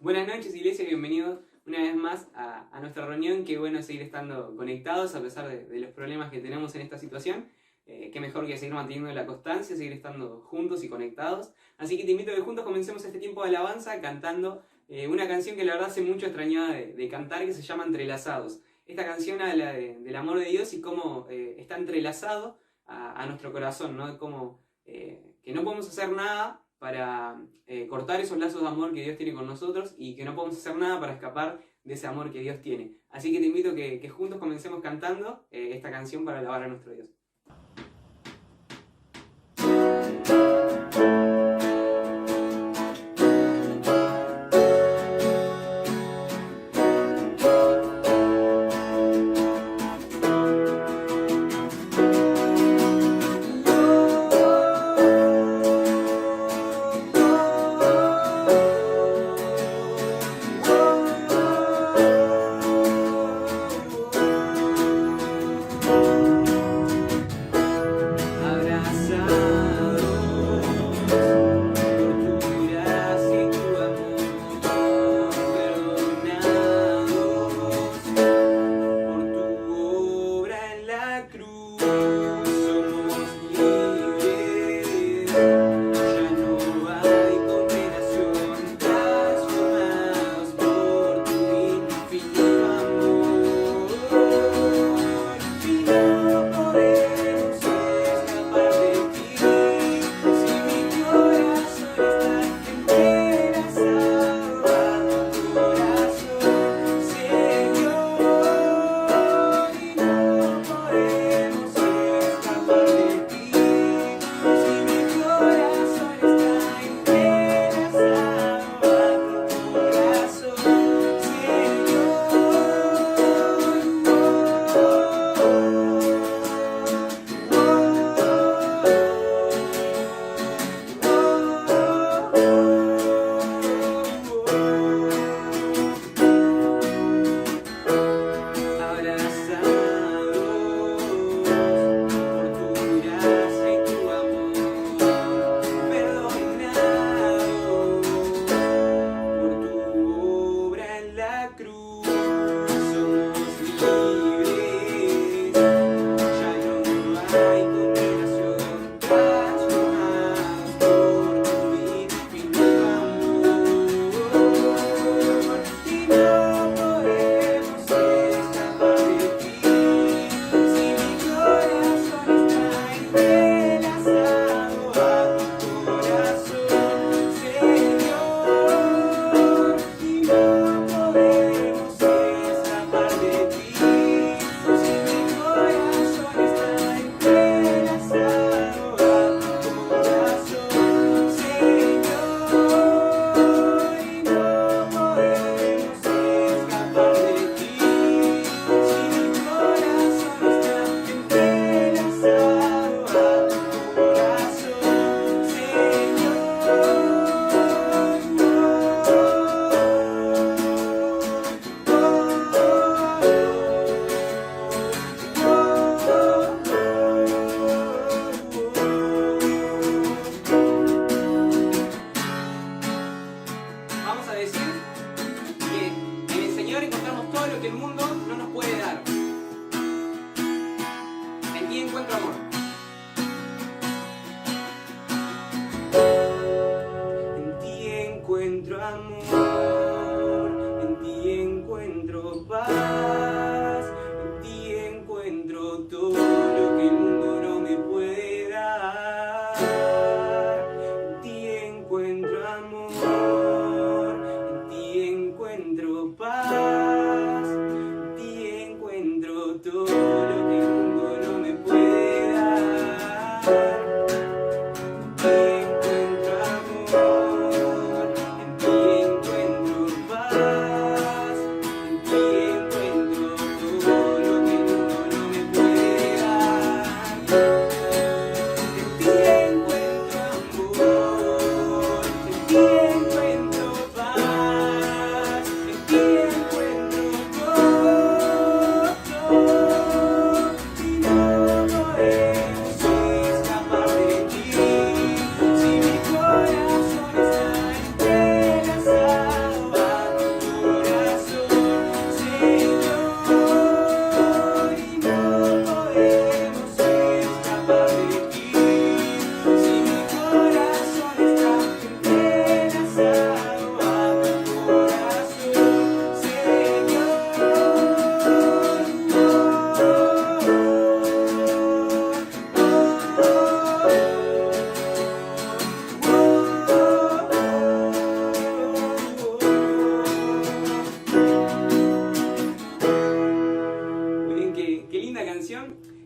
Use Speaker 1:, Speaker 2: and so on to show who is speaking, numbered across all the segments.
Speaker 1: Buenas noches, Iglesia, bienvenidos una vez más a nuestra reunión. Qué bueno seguir estando conectados a pesar de los problemas que tenemos en esta situación. Qué mejor que seguir manteniendo la constancia, seguir estando juntos y conectados. Así que te invito a que juntos comencemos este tiempo de alabanza cantando una canción que la verdad hace mucho extrañaba de cantar, que se llama Entrelazados. Esta canción habla del amor de Dios y cómo está entrelazado a nuestro corazón, ¿no? Como que no podemos hacer nada para cortar esos lazos de amor que Dios tiene con nosotros y que no podemos hacer nada para escapar de ese amor que Dios tiene. Así que te invito a que juntos comencemos cantando esta canción para alabar a nuestro Dios.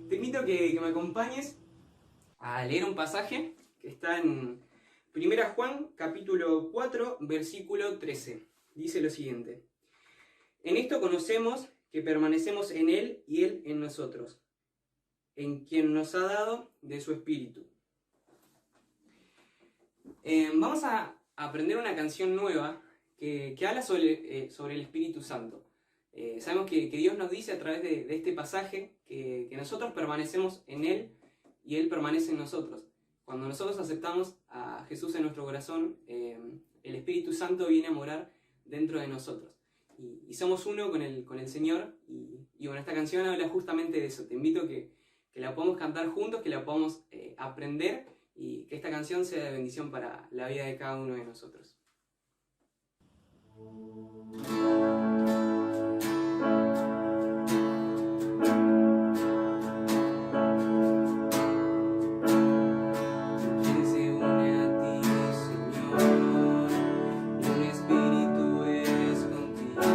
Speaker 1: Te invito a que me acompañes a leer un pasaje que está en 1 Juan, capítulo 4, versículo 13. Dice lo siguiente: En esto conocemos que permanecemos en Él y Él en nosotros, en quien nos ha dado de su Espíritu. Vamos a aprender una canción nueva que habla sobre el Espíritu Santo. Sabemos que Dios nos dice a través de este pasaje que nosotros permanecemos en Él y Él permanece en nosotros. Cuando nosotros aceptamos a Jesús en nuestro corazón, el Espíritu Santo viene a morar dentro de nosotros. Y somos uno con el Señor. Y bueno, esta canción habla justamente de eso. Te invito a que la podamos cantar juntos, que la podamos aprender y que esta canción sea de bendición para la vida de cada uno de nosotros. Espíritu es contigo.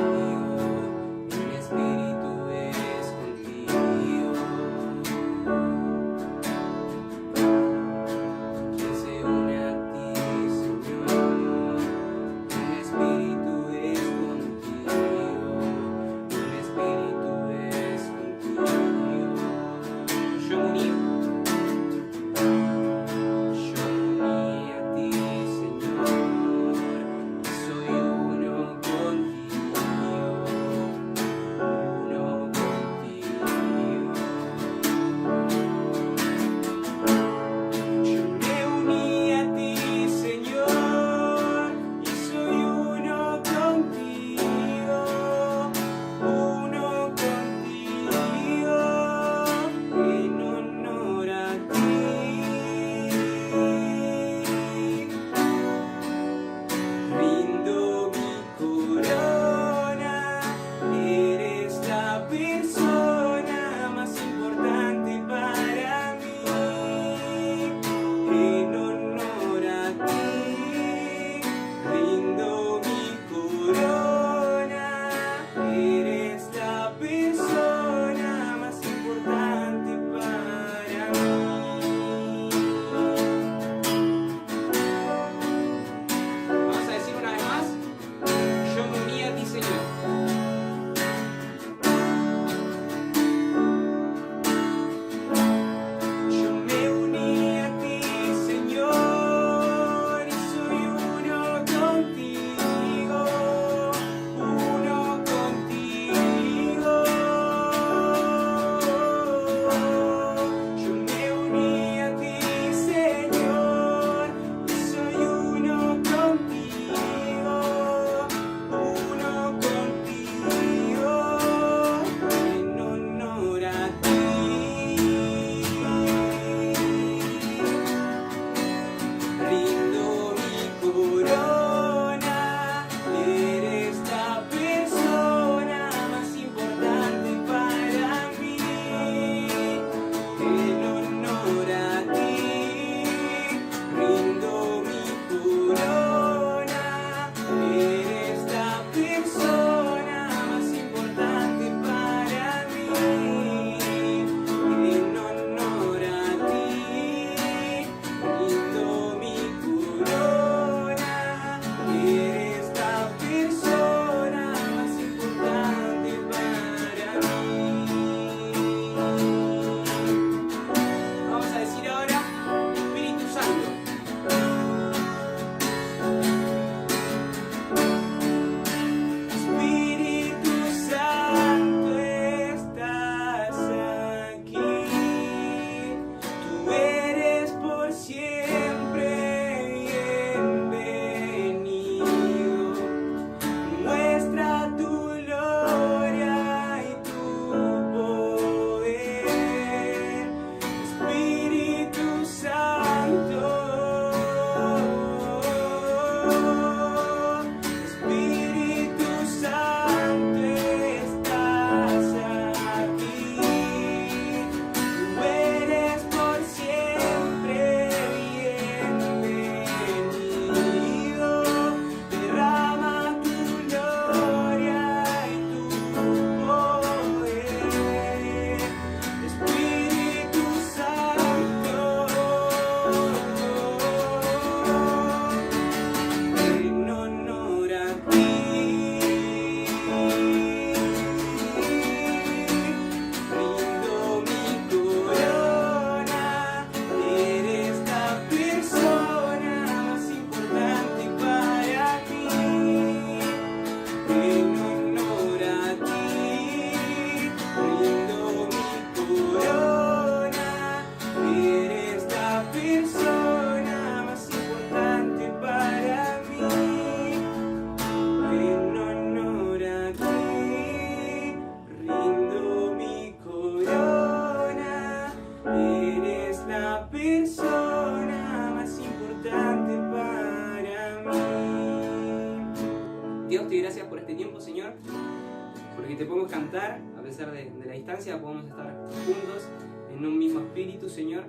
Speaker 1: que te podemos cantar, a pesar de la distancia, podemos estar juntos en un mismo espíritu, Señor,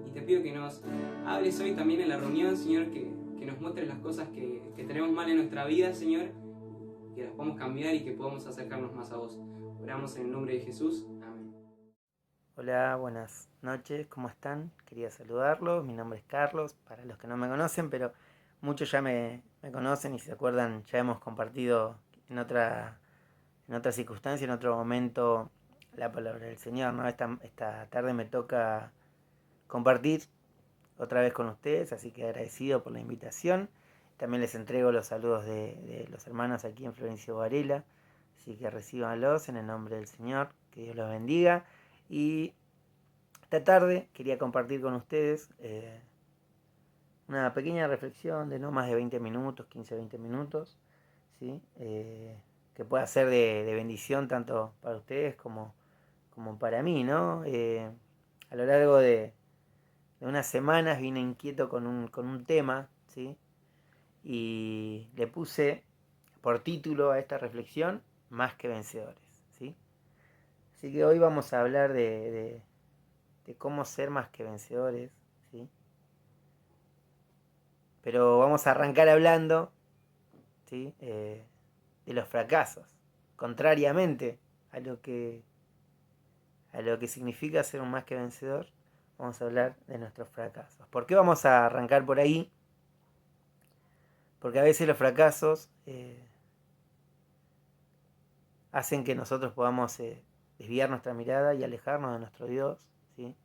Speaker 1: y te pido que nos hables hoy también en la reunión, Señor, que nos muestres las cosas que tenemos mal en nuestra vida, Señor, que las podamos cambiar y que podamos acercarnos más a vos. Oramos en el nombre de Jesús. Amén.
Speaker 2: Hola, buenas noches, ¿cómo están? Quería saludarlos, mi nombre es Carlos, para los que no me conocen, pero muchos ya me conocen y si se acuerdan, ya hemos compartido en otra circunstancia, en otro momento, la palabra del Señor, ¿no? Esta tarde me toca compartir otra vez con ustedes, así que agradecido por la invitación. También les entrego los saludos de los hermanos aquí en Florencio Varela, así que recíbanlos en el nombre del Señor, que Dios los bendiga. Y esta tarde quería compartir con ustedes una pequeña reflexión de no más de 20 minutos, 15-20 minutos, ¿sí? Que pueda ser de bendición tanto para ustedes como para mí, ¿no? A lo largo de unas semanas vine inquieto con un tema, ¿sí? Y le puse por título a esta reflexión, Más que vencedores, ¿sí? Así que hoy vamos a hablar de cómo ser más que vencedores, ¿sí? Pero vamos a arrancar hablando, ¿sí? De los fracasos, contrariamente a lo que significa ser un más que vencedor. Vamos a hablar de nuestros fracasos. ¿Por qué vamos a arrancar por ahí? Porque a veces los fracasos hacen que nosotros podamos desviar nuestra mirada y alejarnos de nuestro Dios, ¿sí?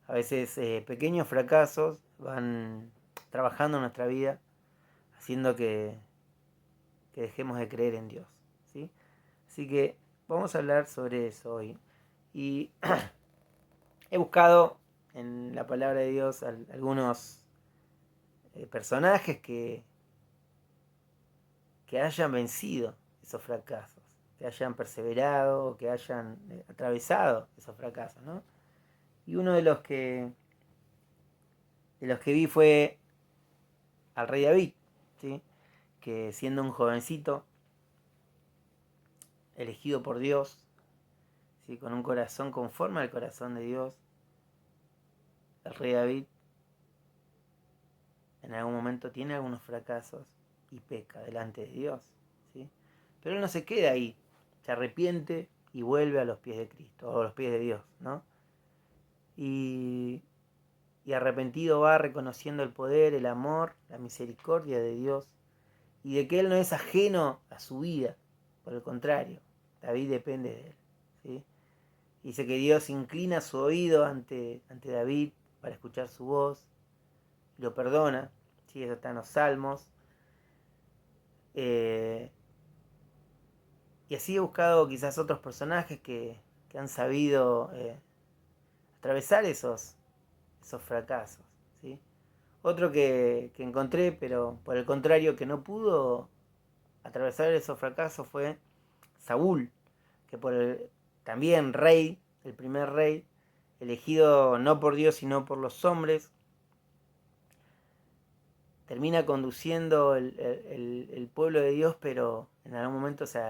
Speaker 2: A veces pequeños fracasos van trabajando en nuestra vida, haciendo que dejemos de creer en Dios, ¿sí? Así que vamos a hablar sobre eso hoy. Y he buscado en la palabra de Dios algunos personajes que hayan vencido esos fracasos, que hayan perseverado, que hayan atravesado esos fracasos, ¿no? Y uno de los que vi fue al rey David, ¿sí? Que siendo un jovencito elegido por Dios, ¿sí? Con un corazón conforme al corazón de Dios, el rey David en algún momento tiene algunos fracasos y peca delante de Dios, ¿sí? Pero él no se queda ahí, se arrepiente y vuelve a los pies de Cristo, o a los pies de Dios, ¿no? Y arrepentido va reconociendo el poder, el amor, la misericordia de Dios y de que Él no es ajeno a su vida, por el contrario, David depende de Él, ¿sí? Dice que Dios inclina su oído ante David para escuchar su voz, lo perdona, ¿sí? Eso está en los Salmos. Y así he buscado quizás otros personajes que han sabido atravesar esos fracasos, ¿sí? Otro que encontré, pero por el contrario que no pudo atravesar esos fracasos, fue Saúl, que también rey, el primer rey, elegido no por Dios sino por los hombres, termina conduciendo el pueblo de Dios, pero en algún momento se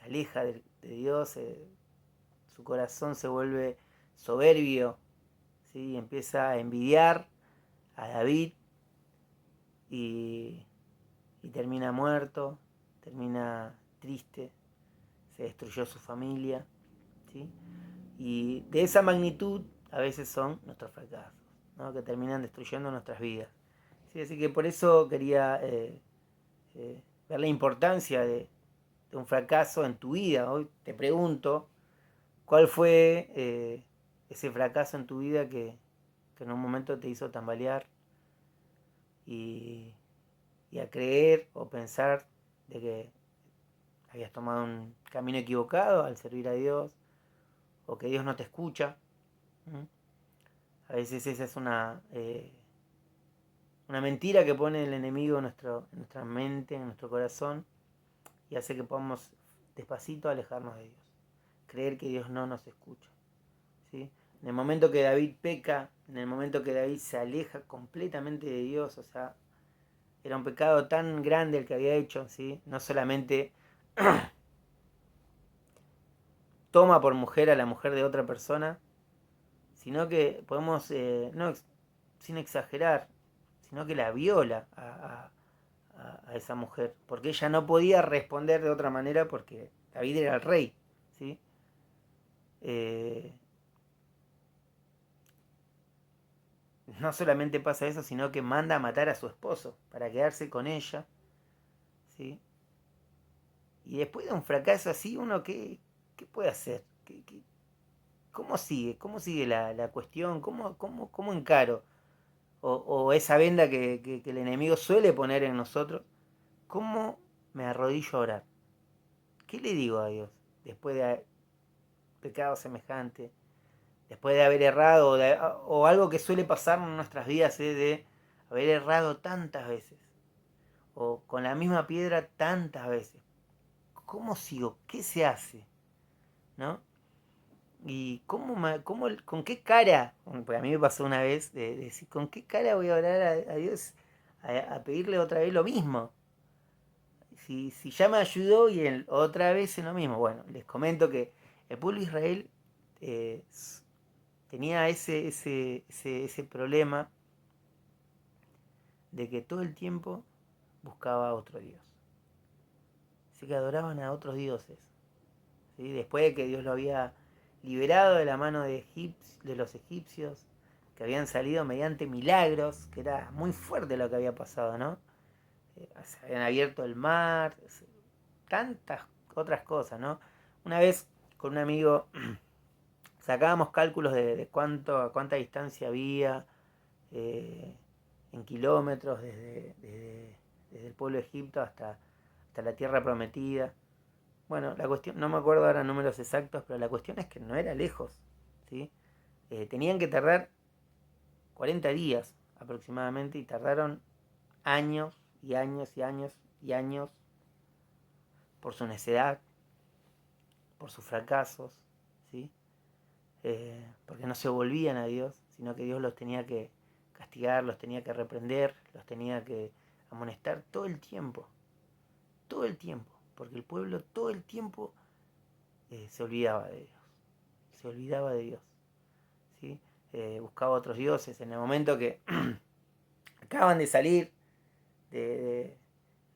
Speaker 2: aleja de Dios, su corazón se vuelve soberbio, ¿sí? Empieza a envidiar a David y termina muerto, termina triste, se destruyó su familia, ¿sí? Y de esa magnitud a veces son nuestros fracasos, ¿no? Que terminan destruyendo nuestras vidas, ¿sí? Así que por eso quería ver la importancia de un fracaso en tu vida. Hoy te pregunto, ¿cuál fue ese fracaso en tu vida que en un momento te hizo tambalear y a creer o pensar de que habías tomado un camino equivocado al servir a Dios, o que Dios no te escucha? A veces esa es una mentira que pone el enemigo en nuestra mente, en nuestro corazón, y hace que podamos despacito alejarnos de Dios, creer que Dios no nos escucha, ¿sí? En el momento que David peca, en el momento que David se aleja completamente de Dios, o sea, era un pecado tan grande el que había hecho, ¿sí? No solamente toma por mujer a la mujer de otra persona, sino que podemos, sin exagerar, sino que la viola a esa mujer, porque ella no podía responder de otra manera porque David era el rey, ¿sí? No solamente pasa eso, sino que manda a matar a su esposo para quedarse con ella, ¿sí? Y después de un fracaso así, uno ¿qué puede hacer? ¿Cómo sigue? ¿Cómo sigue la cuestión? ¿Cómo encaro? O esa venda que el enemigo suele poner en nosotros. ¿Cómo me arrodillo a orar? ¿Qué le digo a Dios después de haber pecado semejante? Después de haber errado, o algo que suele pasar en nuestras vidas, de haber errado tantas veces, o con la misma piedra tantas veces. ¿Cómo sigo? ¿Qué se hace? ¿No? Y con qué cara, pues a mí me pasó una vez de decir, ¿con qué cara voy a orar a Dios a pedirle otra vez lo mismo? Si ya me ayudó y él otra vez en lo mismo. Bueno, les comento que el pueblo de Israel eh, tenía ese problema de que todo el tiempo buscaba a otro Dios. Así que adoraban a otros dioses. ¿Sí? Después de que Dios lo había liberado de la mano de los egipcios, que habían salido mediante milagros, que era muy fuerte lo que había pasado, ¿no? Se habían abierto el mar, tantas otras cosas, ¿no? Una vez con un amigo sacábamos cálculos de cuánta distancia había en kilómetros desde el pueblo de Egipto hasta la tierra prometida. Bueno, la cuestión, no me acuerdo ahora números exactos, pero la cuestión es que no era lejos, ¿sí? Tenían que tardar 40 días aproximadamente y tardaron años y años y años y años por su necedad, por sus fracasos, ¿sí? Porque no se volvían a Dios, sino que Dios los tenía que castigar, los tenía que reprender, los tenía que amonestar todo el tiempo, porque el pueblo todo el tiempo se olvidaba de Dios, se olvidaba de Dios, ¿sí? Buscaba otros dioses. En el momento que acaban de salir de,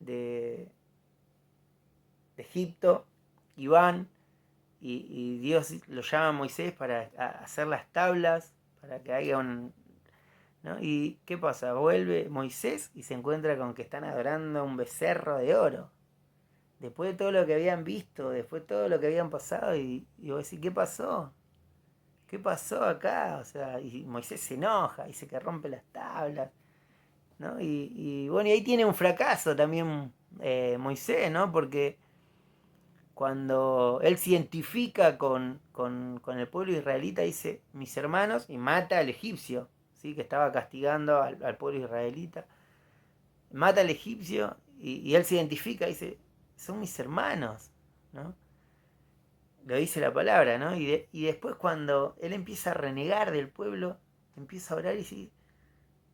Speaker 2: de, de Egipto y van y Dios lo llama a Moisés para hacer las tablas, para que haya un... ¿no? ¿Y qué pasa? Vuelve Moisés y se encuentra con que están adorando un becerro de oro. Después de todo lo que habían visto, después de todo lo que habían pasado, y vos decís, ¿qué pasó? ¿Qué pasó acá? O sea, y Moisés se enoja, dice que rompe las tablas, ¿no? Y bueno, y ahí tiene un fracaso también Moisés, ¿no? Porque cuando él se identifica con el pueblo israelita, dice, mis hermanos, y mata al egipcio, ¿sí? Que estaba castigando al pueblo israelita. Mata al egipcio y él se identifica, dice, son mis hermanos, ¿no? Lo dice la palabra, ¿no? Y después cuando él empieza a renegar del pueblo, empieza a orar y dice,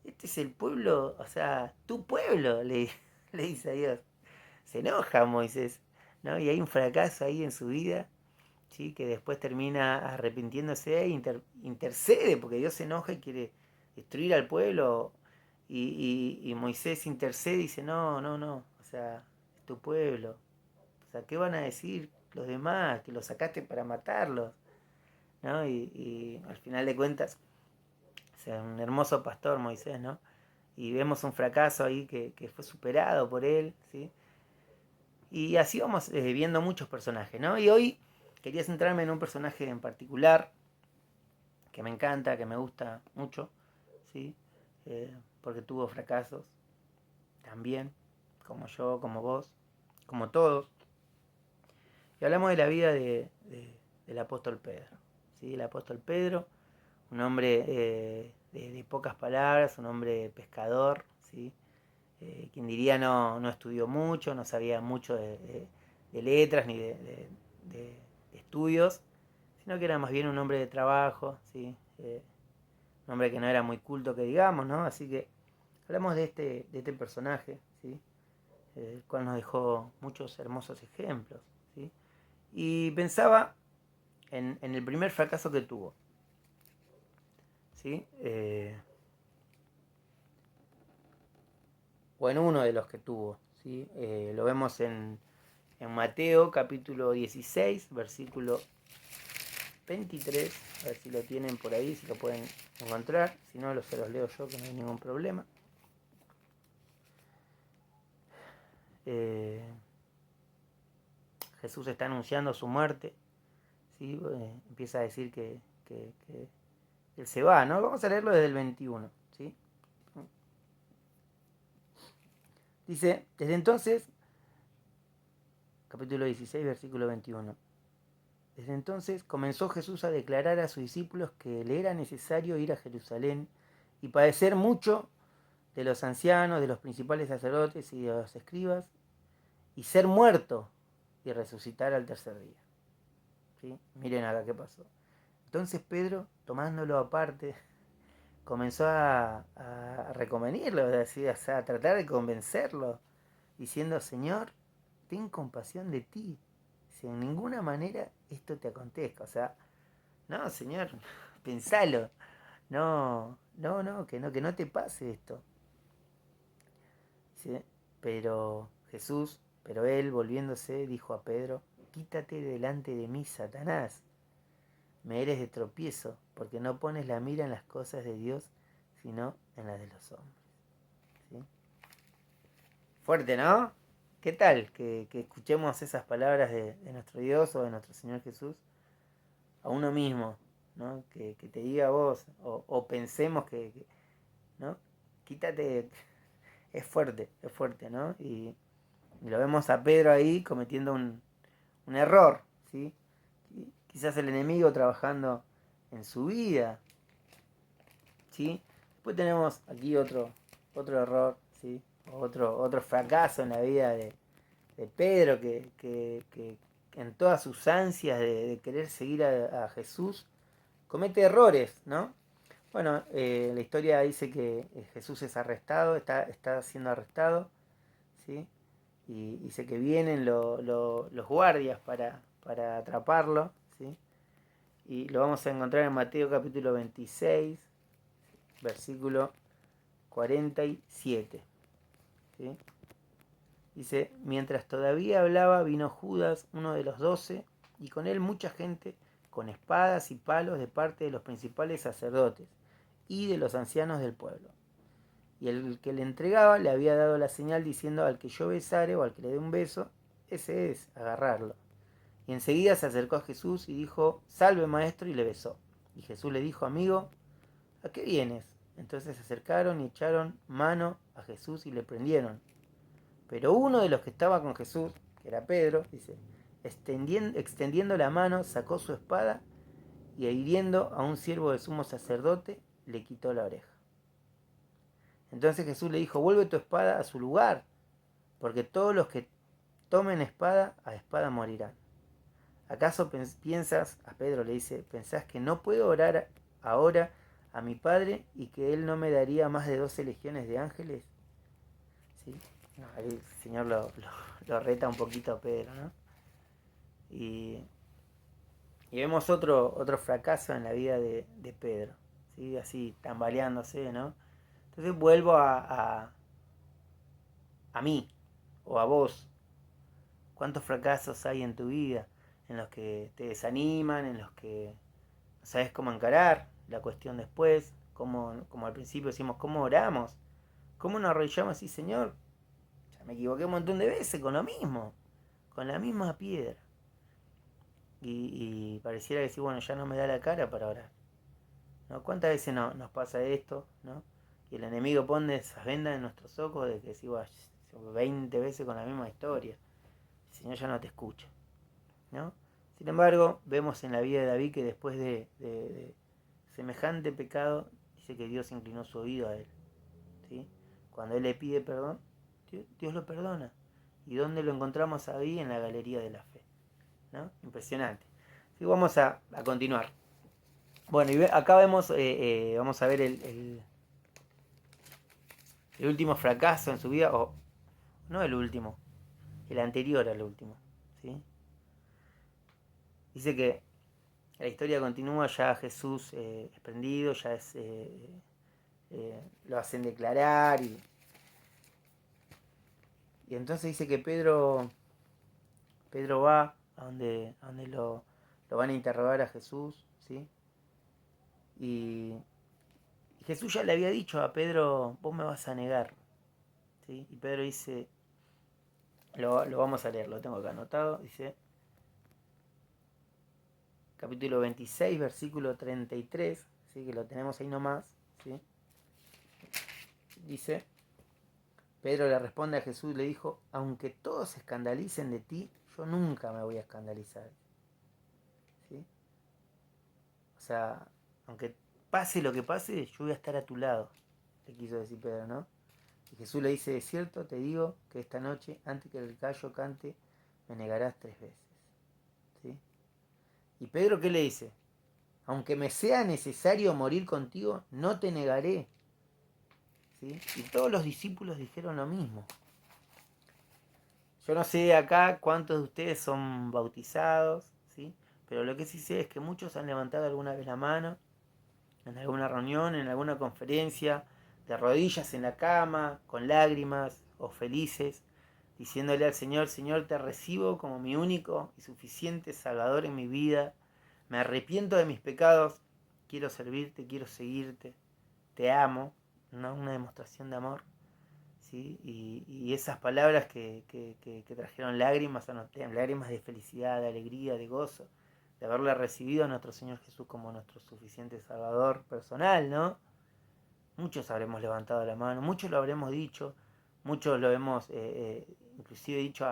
Speaker 2: este es el pueblo, o sea, tu pueblo, le dice a Dios. Se enoja Moisés, ¿no? Y hay un fracaso ahí en su vida, ¿sí? Que después termina arrepintiéndose e intercede, porque Dios se enoja y quiere destruir al pueblo. Y Moisés intercede y dice, no, no, no, o sea, es tu pueblo. O sea, ¿qué van a decir los demás? Que los sacaste para matarlos, ¿no? Y al final de cuentas, o sea, un hermoso pastor Moisés, ¿no? Y vemos un fracaso ahí que fue superado por él, ¿sí? Y así vamos viendo muchos personajes, ¿no? Y hoy quería centrarme en un personaje en particular que me encanta, que me gusta mucho, ¿sí? Porque tuvo fracasos también, como yo, como vos, como todos. Y hablamos de la vida del apóstol Pedro, ¿sí? El apóstol Pedro, un hombre de pocas palabras, un hombre pescador, ¿sí? Quien diría no estudió mucho, no sabía mucho de letras ni de estudios, sino que era más bien un hombre de trabajo, ¿sí? Un hombre que no era muy culto que digamos, ¿no? Así que hablamos de este personaje, ¿sí? El cual nos dejó muchos hermosos ejemplos, ¿sí? Y pensaba en el primer fracaso que tuvo. ¿Sí? O en uno de los que tuvo. ¿Sí? Lo vemos en Mateo capítulo 16, versículo 23. A ver si lo tienen por ahí, si lo pueden encontrar. Si no, se los leo yo, que no hay ningún problema. Jesús está anunciando su muerte. ¿Sí? Empieza a decir que él se va, ¿no? Vamos a leerlo desde el 21. ¿Sí? Dice, desde entonces, capítulo 16, versículo 21. Desde entonces comenzó Jesús a declarar a sus discípulos que le era necesario ir a Jerusalén y padecer mucho de los ancianos, de los principales sacerdotes y de los escribas, y ser muerto y resucitar al tercer día. ¿Sí? Miren acá qué pasó. Entonces Pedro, tomándolo aparte, comenzó a reconvenirlo, a tratar de convencerlo, diciendo, Señor, ten compasión de ti, si en ninguna manera esto te acontezca. O sea, no, Señor, pensalo, no, que no te pase esto. ¿Sí? Pero él, volviéndose, dijo a Pedro, quítate delante de mí, Satanás, me eres de tropiezo, porque no pones la mira en las cosas de Dios, sino en las de los hombres. ¿Sí? Fuerte, ¿no? ¿Qué tal que escuchemos esas palabras de nuestro Dios o de nuestro Señor Jesús a uno mismo, ¿no? Que te diga a vos, o pensemos ¿no? Quítate, es fuerte, ¿no? Y lo vemos a Pedro ahí cometiendo un error, ¿sí? Quizás el enemigo trabajando en su vida, ¿sí? Después tenemos aquí otro error, ¿sí? Otro fracaso en la vida de Pedro, que en todas sus ansias de querer seguir a Jesús, comete errores, ¿no? Bueno, la historia dice que Jesús es arrestado, está siendo arrestado, ¿sí? Y dice que vienen los guardias para atraparlo, ¿sí? Y lo vamos a encontrar en Mateo capítulo 26, versículo 47. ¿Sí? Dice, mientras todavía hablaba, vino Judas, uno de los 12, y con él mucha gente con espadas y palos de parte de los principales sacerdotes y de los ancianos del pueblo. Y el que le entregaba le había dado la señal diciendo, al que yo besare o al que le dé un beso, ese es, agarrarlo. Y enseguida se acercó a Jesús y dijo, salve maestro, y le besó. Y Jesús le dijo, amigo, ¿a qué vienes? Entonces se acercaron y echaron mano a Jesús y le prendieron. Pero uno de los que estaba con Jesús, que era Pedro, dice, extendiendo la mano, sacó su espada y hiriendo a un siervo del sumo sacerdote, le quitó la oreja. Entonces Jesús le dijo, vuelve tu espada a su lugar, porque todos los que tomen espada, a espada morirán. ¿Acaso piensas, a Pedro le dice, pensás que no puedo orar ahora a mi Padre y que Él no me daría más de 12 legiones de ángeles? ¿Sí? No, el Señor lo reta un poquito a Pedro, ¿no? Y vemos otro fracaso en la vida de Pedro, ¿sí? Así tambaleándose, ¿no? Entonces vuelvo a mí o a vos. ¿Cuántos fracasos hay en tu vida en los que te desaniman, en los que no sabes cómo encarar la cuestión después? Como al principio decimos, ¿cómo oramos? ¿Cómo nos arrodillamos así, Señor? Ya me equivoqué un montón de veces con lo mismo, con la misma piedra. Y pareciera que sí, bueno, ya no me da la cara para orar, ¿no? ¿Cuántas veces nos pasa esto, ¿no? Y el enemigo pone esas vendas en nuestros ojos de que sí, 20 veces con la misma historia. El Señor ya no te escucha, ¿no? Sin embargo, vemos en la vida de David que después de semejante pecado, dice que Dios inclinó su oído a él, ¿sí? Cuando él le pide perdón, Dios lo perdona. ¿Y dónde lo encontramos a David? En la galería de la fe, ¿no? Impresionante. Sí, vamos a continuar. Bueno, y acá vemos, vamos a ver el último fracaso en su vida, o no el último, el anterior al último, ¿sí? Dice que la historia continúa, ya Jesús es prendido, ya es, lo hacen declarar y entonces dice que Pedro va a donde lo van a interrogar a Jesús, ¿sí? Y Jesús ya le había dicho a Pedro, vos me vas a negar, ¿sí? Y Pedro dice, lo vamos a leer, lo tengo acá anotado, dice, capítulo 26, versículo 33, ¿sí? Que lo tenemos ahí nomás, ¿sí? Dice, Pedro le responde a Jesús y le dijo, aunque todos se escandalicen de ti, yo nunca me voy a escandalizar, ¿sí? O sea, aunque pase lo que pase, yo voy a estar a tu lado, le quiso decir Pedro, ¿no? Y Jesús le dice, es cierto, te digo que esta noche, antes que el gallo cante, me negarás 3 veces, ¿sí? ¿Y Pedro qué le dice? Aunque me sea necesario morir contigo, no te negaré, ¿sí? Y todos los discípulos dijeron lo mismo. Yo no sé acá cuántos de ustedes son bautizados, ¿sí? Pero lo que sí sé es que muchos han levantado alguna vez la mano, en alguna reunión, en alguna conferencia, de rodillas en la cama, con lágrimas o felices, diciéndole al Señor, Señor, te recibo como mi único y suficiente Salvador en mi vida, me arrepiento de mis pecados, quiero servirte, quiero seguirte, te amo, ¿no? Una demostración de amor, ¿sí? Y esas palabras que trajeron lágrimas, lágrimas de felicidad, de alegría, de gozo, de haberle recibido a nuestro Señor Jesús como nuestro suficiente Salvador personal, ¿no? Muchos habremos levantado la mano, muchos lo habremos dicho, muchos lo hemos inclusive dicho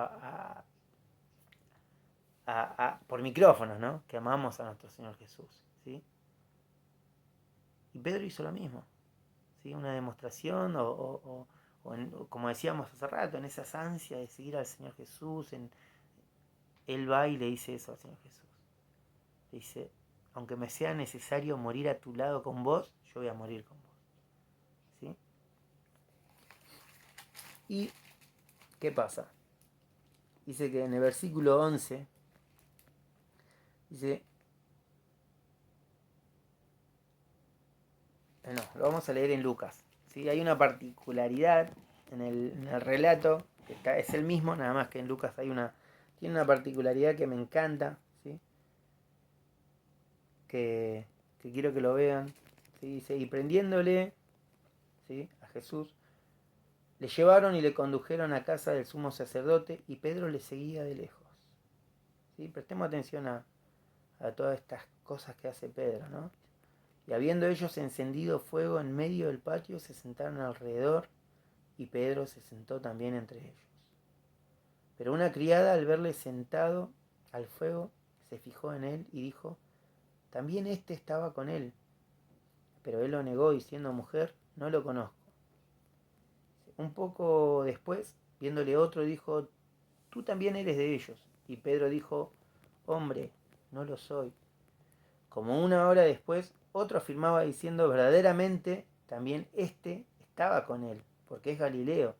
Speaker 2: por micrófonos, ¿no? Que amamos a nuestro Señor Jesús, ¿sí? Y Pedro hizo lo mismo, ¿sí? Una demostración o como decíamos hace rato, en esas ansias de seguir al Señor Jesús, Él va y le dice eso al Señor Jesús. Le dice, aunque me sea necesario morir a tu lado con vos, yo voy a morir con vos, ¿sí? ¿Y qué pasa? Dice que en el versículo 11, dice, no, lo vamos a leer en Lucas, ¿sí? Hay una particularidad en el relato, que es el mismo, nada más que en Lucas tiene una particularidad que me encanta, ¿sí? Que quiero que lo vean, ¿sí? Dice, y prendiéndole, ¿sí? A Jesús, le llevaron y le condujeron a casa del sumo sacerdote y Pedro le seguía de lejos, ¿sí? Prestemos atención a todas estas cosas que hace Pedro, ¿no? Y habiendo ellos encendido fuego en medio del patio, se sentaron alrededor y Pedro se sentó también entre ellos. Pero una criada, al verle sentado al fuego, se fijó en él y dijo, también éste estaba con él. Pero él lo negó diciendo, mujer, no lo conozco. Un poco después, viéndole otro, dijo, tú también eres de ellos. Y Pedro dijo, hombre, no lo soy. Como una hora después, otro afirmaba diciendo, verdaderamente, también éste estaba con él, porque es Galileo.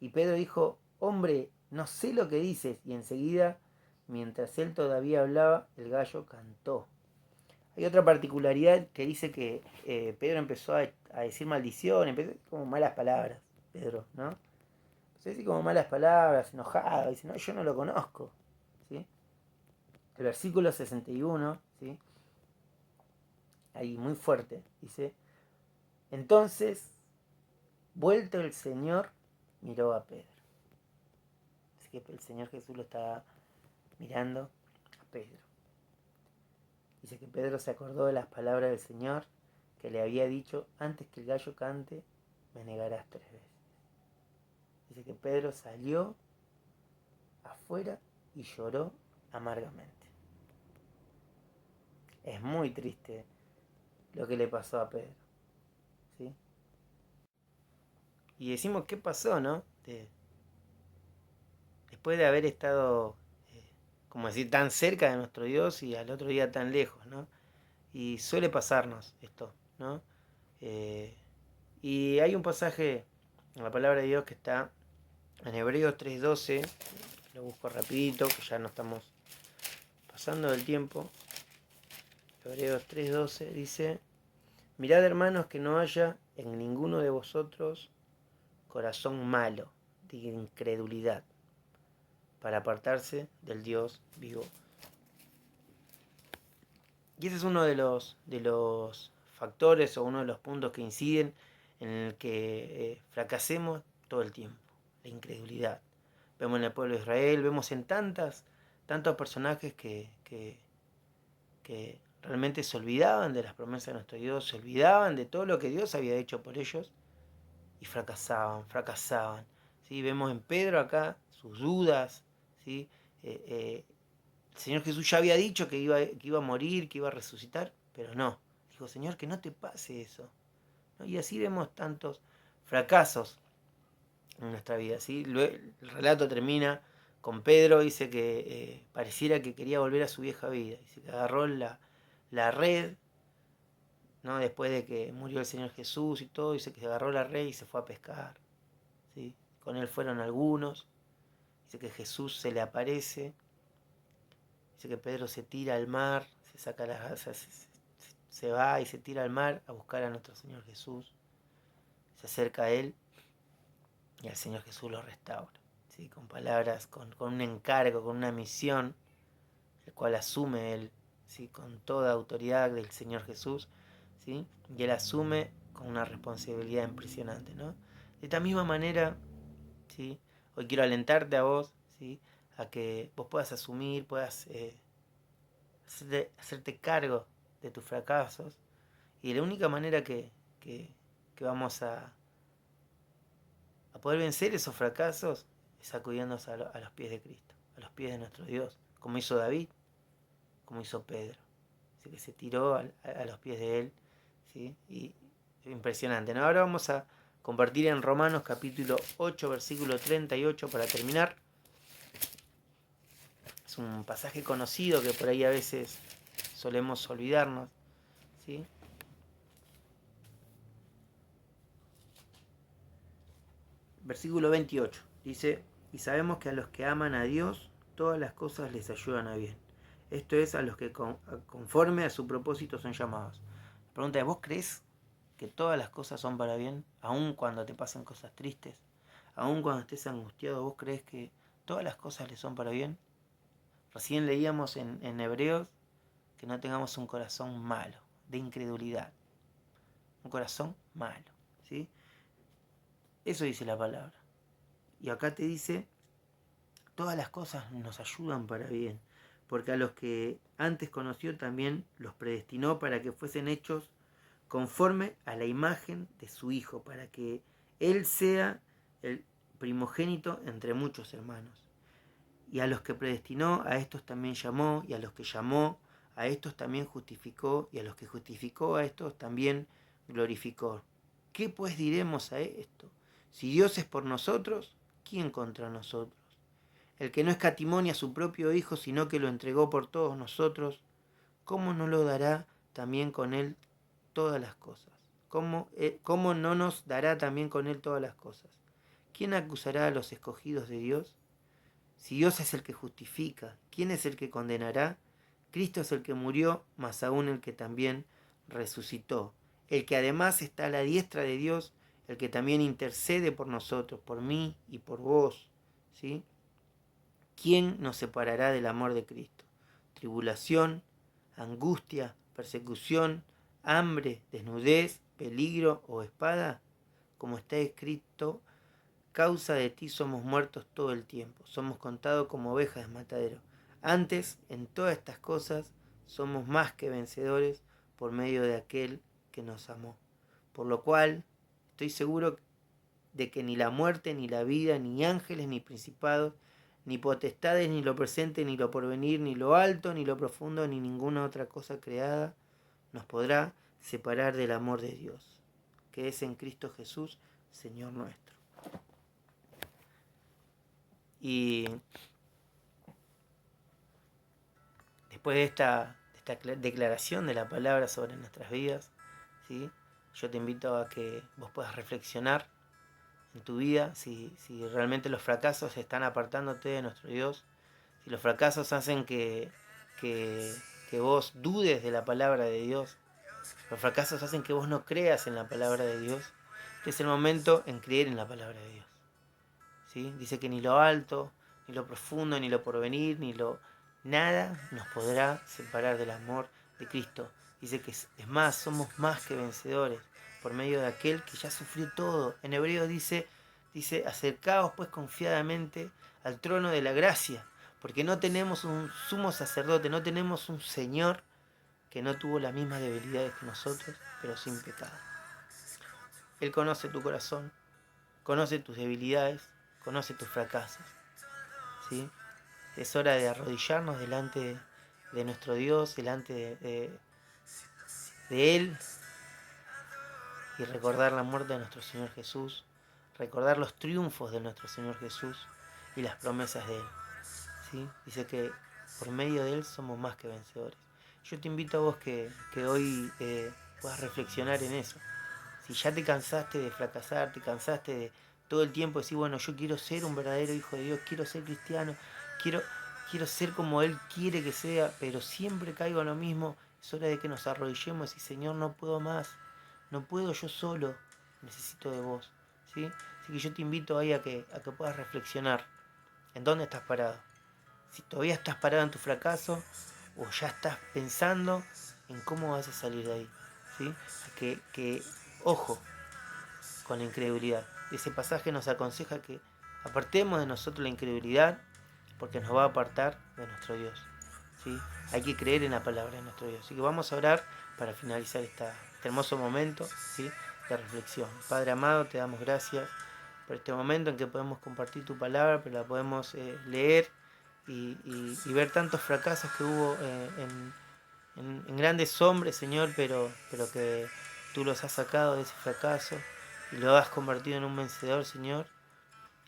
Speaker 2: Y Pedro dijo, hombre, no sé lo que dices. Y enseguida, mientras él todavía hablaba, el gallo cantó. Hay otra particularidad que dice que Pedro empezó a decir maldición, empezó a decir como malas palabras, Pedro, ¿no? Empezó a decir como malas palabras, enojado, dice, no, yo no lo conozco, ¿sí? El versículo 61, ¿sí? Ahí muy fuerte, dice, entonces, vuelto el Señor, miró a Pedro. Así que el Señor Jesús lo estaba mirando a Pedro. Dice que Pedro se acordó de las palabras del Señor que le había dicho, antes que el gallo cante, me negarás 3 veces. Dice que Pedro salió afuera y lloró amargamente. Es muy triste lo que le pasó a Pedro, ¿sí? Y decimos, ¿qué pasó, no? Después de haber estado, como decir, tan cerca de nuestro Dios y al otro día tan lejos, ¿no? Y suele pasarnos esto, ¿no? Y hay un pasaje en la palabra de Dios que está en Hebreos 3:12, lo busco rapidito, que ya no estamos pasando del tiempo. Hebreos 3:12 dice: mirad, hermanos, que no haya en ninguno de vosotros corazón malo de incredulidad, para apartarse del Dios vivo. Y ese es uno de los factores o uno de los puntos que inciden en el que fracasemos todo el tiempo, la incredulidad. Vemos en el pueblo de Israel, vemos en tantos personajes que realmente se olvidaban de las promesas de nuestro Dios, se olvidaban de todo lo que Dios había hecho por ellos y fracasaban. ¿Sí? Vemos en Pedro acá sus dudas, ¿sí? El Señor Jesús ya había dicho que iba a morir, que iba a resucitar, pero no. Dijo: Señor, que no te pase eso, ¿no? Y así vemos tantos fracasos en nuestra vida, ¿sí? El relato termina con Pedro, dice que pareciera que quería volver a su vieja vida. Dice que agarró la red, ¿no? Después de que murió el Señor Jesús y todo, dice que agarró la red y se fue a pescar, ¿sí? Con él fueron algunos. Dice que Jesús se le aparece. Dice que Pedro se tira al mar, se saca las gasas, se va y se tira al mar a buscar a nuestro Señor Jesús. Se acerca a él y al Señor Jesús lo restaura, ¿sí? Con palabras, con un encargo, con una misión, el cual asume él, ¿sí? Con toda autoridad del Señor Jesús, ¿sí? Y él asume con una responsabilidad impresionante, ¿no? De esta misma manera, ¿sí? Hoy quiero alentarte a vos, ¿sí? A que vos puedas asumir, puedas hacerte cargo de tus fracasos. Y la única manera que vamos a poder vencer esos fracasos es acudiéndonos a los pies de Cristo, a los pies de nuestro Dios, como hizo David, como hizo Pedro. Así que se tiró a los pies de él, ¿sí? Y impresionante, ¿no? Ahora vamos a compartir en Romanos capítulo 8, versículo 38 para terminar. Es un pasaje conocido que por ahí a veces solemos olvidarnos, ¿sí? Versículo 28 dice: y sabemos que a los que aman a Dios todas las cosas les ayudan a bien. Esto es, a los que conforme a su propósito son llamados. La pregunta es: ¿vos crees que todas las cosas son para bien? Aun cuando te pasan cosas tristes, aun cuando estés angustiado, ¿vos crees que todas las cosas les son para bien? Recién leíamos en Hebreos que no tengamos un corazón malo, de incredulidad. Un corazón malo, ¿sí? Eso dice la palabra. Y acá te dice: todas las cosas nos ayudan para bien, porque a los que antes conoció también los predestinó para que fuesen hechos conforme a la imagen de su Hijo, para que Él sea el primogénito entre muchos hermanos. Y a los que predestinó, a estos también llamó, y a los que llamó, a estos también justificó, y a los que justificó, a estos también glorificó. ¿Qué pues diremos a esto? Si Dios es por nosotros, ¿quién contra nosotros? El que no escatimó ni a su propio Hijo, sino que lo entregó por todos nosotros, ¿cómo no lo dará también con él todas las cosas? ¿Cómo no nos dará también con él todas las cosas? ¿Quién acusará a los escogidos de Dios? Si Dios es el que justifica, ¿quién es el que condenará? Cristo es el que murió, más aún el que también resucitó, el que además está a la diestra de Dios, el que también intercede por nosotros, por mí y por vos, ¿sí? ¿Quién nos separará del amor de Cristo? Tribulación, angustia, persecución, hambre, desnudez, peligro o espada. Como está escrito: causa de ti somos muertos todo el tiempo, somos contados como ovejas de matadero. Antes, en todas estas cosas, somos más que vencedores por medio de aquel que nos amó. Por lo cual, estoy seguro de que ni la muerte, ni la vida, ni ángeles, ni principados, ni potestades, ni lo presente, ni lo porvenir, ni lo alto, ni lo profundo, ni ninguna otra cosa creada nos podrá separar del amor de Dios, que es en Cristo Jesús, Señor nuestro. Y después de esta declaración de la palabra sobre nuestras vidas, ¿sí? Yo te invito a que vos puedas reflexionar en tu vida si realmente los fracasos están apartándote de nuestro Dios, si los fracasos hacen que que vos dudes de la palabra de Dios. Los fracasos hacen que vos no creas en la palabra de Dios. Este es el momento en creer en la palabra de Dios. ¿Sí? Dice que ni lo alto, ni lo profundo, ni lo porvenir, nada nos podrá separar del amor de Cristo. Dice que es más, somos más que vencedores por medio de aquel que ya sufrió todo. En hebreo dice, acercaos pues confiadamente al trono de la gracia, porque no tenemos un sumo sacerdote, no tenemos un Señor que no tuvo las mismas debilidades que nosotros, pero sin pecado. Él conoce tu corazón, conoce tus debilidades, conoce tus fracasos. ¿Sí? Es hora de arrodillarnos delante de nuestro Dios, delante de Él, y recordar la muerte de nuestro Señor Jesús, recordar los triunfos de nuestro Señor Jesús y las promesas de Él. ¿Sí? Dice que por medio de Él somos más que vencedores. Yo te invito a vos que hoy puedas reflexionar en eso. Si ya te cansaste de fracasar, te cansaste de todo el tiempo decir, bueno, yo quiero ser un verdadero hijo de Dios, quiero ser cristiano, quiero ser como Él quiere que sea, pero siempre caigo en lo mismo, es hora de que nos arrodillemos y Señor, no puedo más, no puedo yo solo, necesito de vos. ¿Sí? Así que yo te invito ahí a que puedas reflexionar en dónde estás parado. Si todavía estás parado en tu fracaso o ya estás pensando en cómo vas a salir de ahí. ¿Sí? Que ojo con la incredulidad. Ese pasaje nos aconseja que apartemos de nosotros la incredulidad porque nos va a apartar de nuestro Dios. ¿Sí? Hay que creer en la palabra de nuestro Dios. Así que vamos a orar para finalizar este hermoso momento, ¿sí?, de reflexión. Padre amado, te damos gracias por este momento en que podemos compartir tu palabra, pero la podemos leer y ver tantos fracasos que hubo en grandes hombres, Señor, pero que tú los has sacado de ese fracaso y lo has convertido en un vencedor, Señor.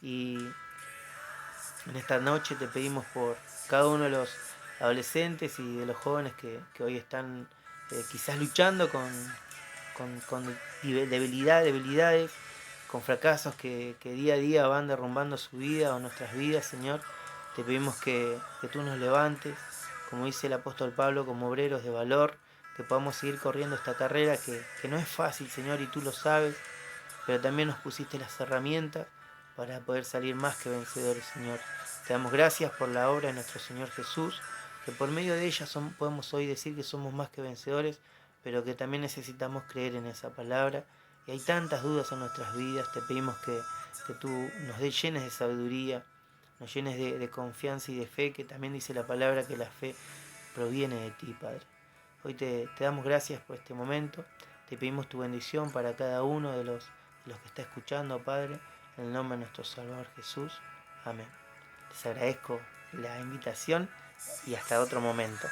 Speaker 2: Y en esta noche te pedimos por cada uno de los adolescentes y de los jóvenes que hoy están quizás luchando con debilidades, con fracasos que día a día van derrumbando su vida o nuestras vidas, Señor. Te pedimos que tú nos levantes, como dice el apóstol Pablo, como obreros de valor, que podamos seguir corriendo esta carrera que no es fácil, Señor, y tú lo sabes, pero también nos pusiste las herramientas para poder salir más que vencedores, Señor. Te damos gracias por la obra de nuestro Señor Jesús, que por medio de ella podemos hoy decir que somos más que vencedores, pero que también necesitamos creer en esa palabra. Y hay tantas dudas en nuestras vidas, te pedimos que tú nos llenes de sabiduría, nos llenes de confianza y de fe, que también dice la palabra que la fe proviene de ti, Padre. Hoy te damos gracias por este momento, te pedimos tu bendición para cada uno de los que está escuchando, Padre, en el nombre de nuestro Salvador Jesús. Amén. Les agradezco la invitación y hasta otro momento.